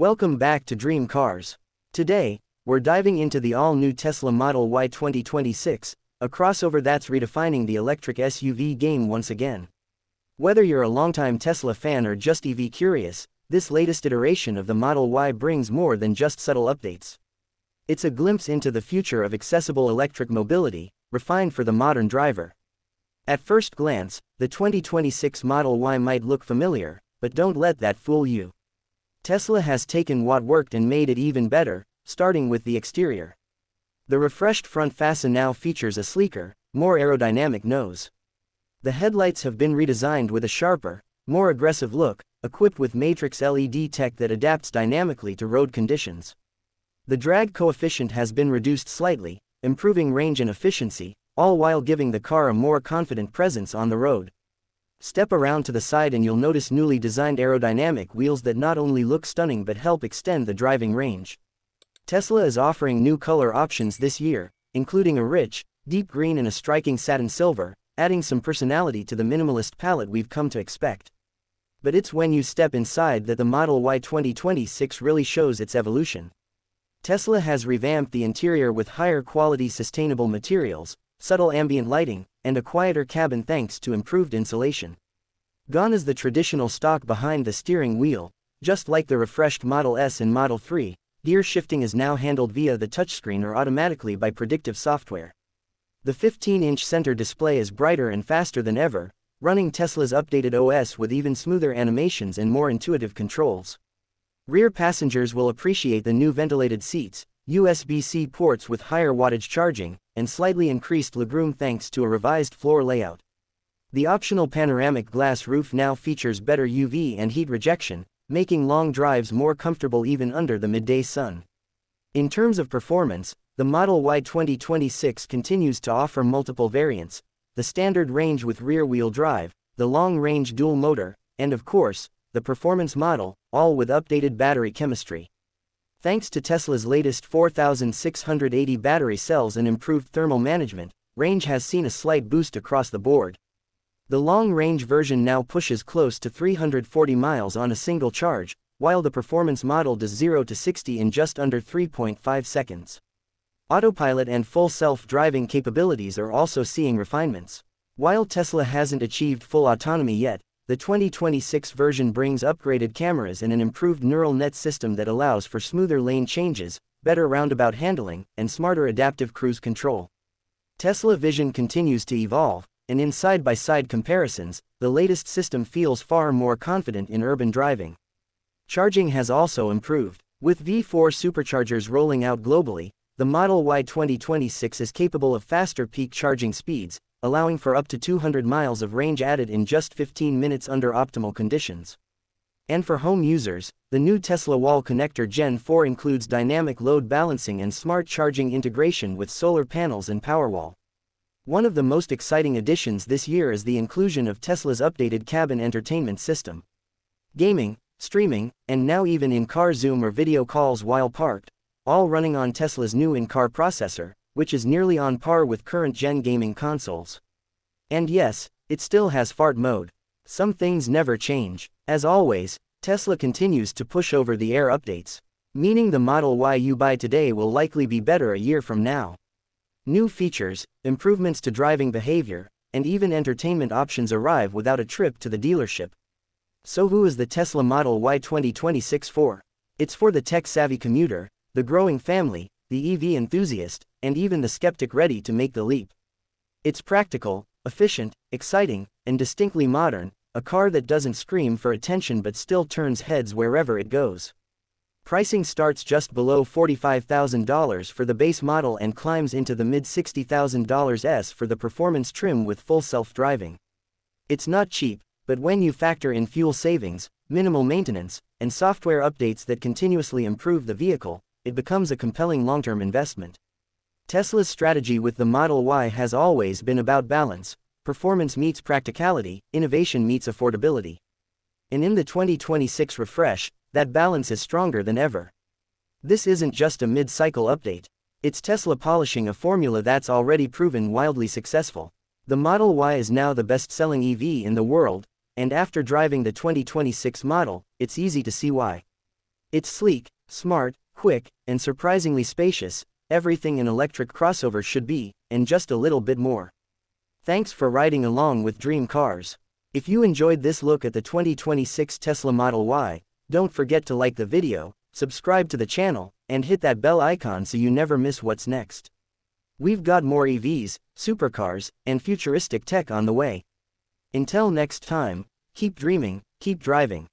Welcome back to Dream Cars. Today, we're diving into the all-new Tesla Model Y 2026, a crossover that's redefining the electric SUV game once again. Whether you're a longtime Tesla fan or just EV curious, this latest iteration of the Model Y brings more than just subtle updates. It's a glimpse into the future of accessible electric mobility, refined for the modern driver. At first glance, the 2026 Model Y might look familiar, but don't let that fool you. Tesla has taken what worked and made it even better, starting with the exterior. The refreshed front fascia now features a sleeker, more aerodynamic nose. The headlights have been redesigned with a sharper, more aggressive look, equipped with matrix LED tech that adapts dynamically to road conditions. The drag coefficient has been reduced slightly, improving range and efficiency, all while giving the car a more confident presence on the road. Step around to the side and you'll notice newly designed aerodynamic wheels that not only look stunning but help extend the driving range. Tesla is offering new color options this year, including a rich, deep green and a striking satin silver, adding some personality to the minimalist palette we've come to expect. But it's when you step inside that the Model Y 2026 really shows its evolution. Tesla has revamped the interior with higher quality sustainable materials, subtle ambient lighting, and a quieter cabin thanks to improved insulation. Gone is the traditional stalk behind the steering wheel. Just like the refreshed Model S and Model 3, gear shifting is now handled via the touchscreen or automatically by predictive software. The 15-inch center display is brighter and faster than ever, running Tesla's updated OS with even smoother animations and more intuitive controls. Rear passengers will appreciate the new ventilated seats, USB-C ports with higher wattage charging, and slightly increased legroom thanks to a revised floor layout. The optional panoramic glass roof now features better UV and heat rejection, making long drives more comfortable even under the midday sun. In terms of performance, the Model Y 2026 continues to offer multiple variants: the standard range with rear-wheel drive, the long-range dual motor, and of course, the performance model, all with updated battery chemistry. Thanks to Tesla's latest 4,680 battery cells and improved thermal management, range has seen a slight boost across the board. The long-range version now pushes close to 340 miles on a single charge, while the performance model does 0 to 60 in just under 3.5 seconds. Autopilot and full self-driving capabilities are also seeing refinements. While Tesla hasn't achieved full autonomy yet, the 2026 version brings upgraded cameras and an improved neural net system that allows for smoother lane changes, better roundabout handling, and smarter adaptive cruise control. Tesla Vision continues to evolve, and in side-by-side comparisons, the latest system feels far more confident in urban driving. Charging has also improved. With V4 superchargers rolling out globally, the Model Y 2026 is capable of faster peak charging speeds, allowing for up to 200 miles of range added in just 15 minutes under optimal conditions. And for home users, the new Tesla Wall Connector Gen 4 includes dynamic load balancing and smart charging integration with solar panels and Powerwall. One of the most exciting additions this year is the inclusion of Tesla's updated cabin entertainment system. Gaming, streaming, and now even in-car Zoom or video calls while parked, all running on Tesla's new in-car processor, which is nearly on par with current-gen gaming consoles. And yes, it still has fart mode. Some things never change. As always, Tesla continues to push over-the-air updates, meaning the Model Y you buy today will likely be better a year from now. New features, improvements to driving behavior, and even entertainment options arrive without a trip to the dealership. So who is the Tesla Model Y 2026 for? It's for the tech-savvy commuter, the growing family, the EV enthusiast, and even the skeptic ready to make the leap. It's practical, efficient, exciting, and distinctly modern, a car that doesn't scream for attention but still turns heads wherever it goes. Pricing starts just below $45,000 for the base model and climbs into the mid-$60,000s for the performance trim with full self-driving. It's not cheap, but when you factor in fuel savings, minimal maintenance, and software updates that continuously improve the vehicle, it becomes a compelling long-term investment. Tesla's strategy with the Model Y has always been about balance. Performance meets practicality, innovation meets affordability. And in the 2026 refresh, that balance is stronger than ever. This isn't just a mid-cycle update. It's Tesla polishing a formula that's already proven wildly successful. The Model Y is now the best-selling EV in the world, and after driving the 2026 model, it's easy to see why. It's sleek, smart, quick, and surprisingly spacious, everything an electric crossover should be, and just a little bit more. Thanks for riding along with Dream Cars. If you enjoyed this look at the 2026 Tesla Model Y, don't forget to like the video, subscribe to the channel, and hit that bell icon so you never miss what's next. We've got more EVs, supercars, and futuristic tech on the way. Until next time, keep dreaming, keep driving.